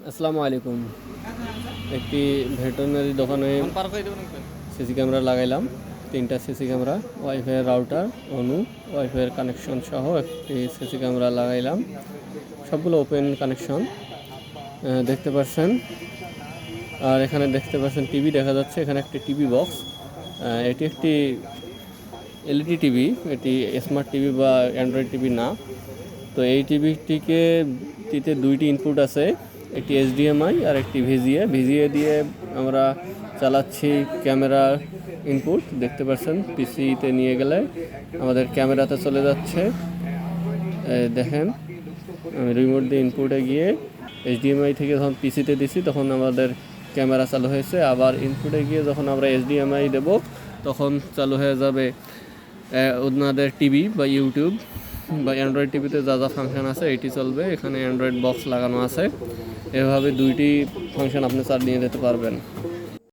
আসসালামু আলাইকুম। একটি ভেটেরিনারি দোকানে সিসি ক্যামেরা লাগাইলাম। 3টা CC camera, WiFi router, Anu, ওয়াইফাইয়ের কানেকশন সহ একটি সিসি ক্যামেরা লাগাইলাম। সবগুলো ওপেন কানেকশন দেখতে পাচ্ছেন। আর এখানে দেখতে পাচ্ছেন টিভি দেখা যাচ্ছে। এখানে একটি টিভি বক্স, এটি একটি এলইডি টিভি, এটি স্মার্ট টিভি বা অ্যান্ড্রয়েড টিভি না। তো এই টিভিটিতে 2টি ইনপুট আছে, একটি এইচডিএমআই আর একটি ভিজিএ দিয়ে আমরা চালাচ্ছি। ক্যামেরা ইনপুট দেখতে পাচ্ছেন, পিসিতে নিয়ে গেলে আমাদের ক্যামেরাতে চলে যাচ্ছে। দেখেন, আমি রিমোট দিয়ে ইনপুটে গিয়ে এইচডিএমআই থেকে যখন পিসিতে দিছি তখন আমাদের ক্যামেরা চালু হয়েছে। আবার ইনপুটে গিয়ে যখন আমরা এইচডিএমআই দেব তখন চালু হয়ে যাবে ওনাদের টিভি বা ইউটিউব বা অ্যান্ড্রয়েড টিভিতে যা যা ফাংশন আছে এটি চলবে। এখানে অ্যান্ড্রয়েড বক্স লাগানো আছে। এভাবে 2টি ফাংশন আপনি চালিয়ে যেতে পারবেন।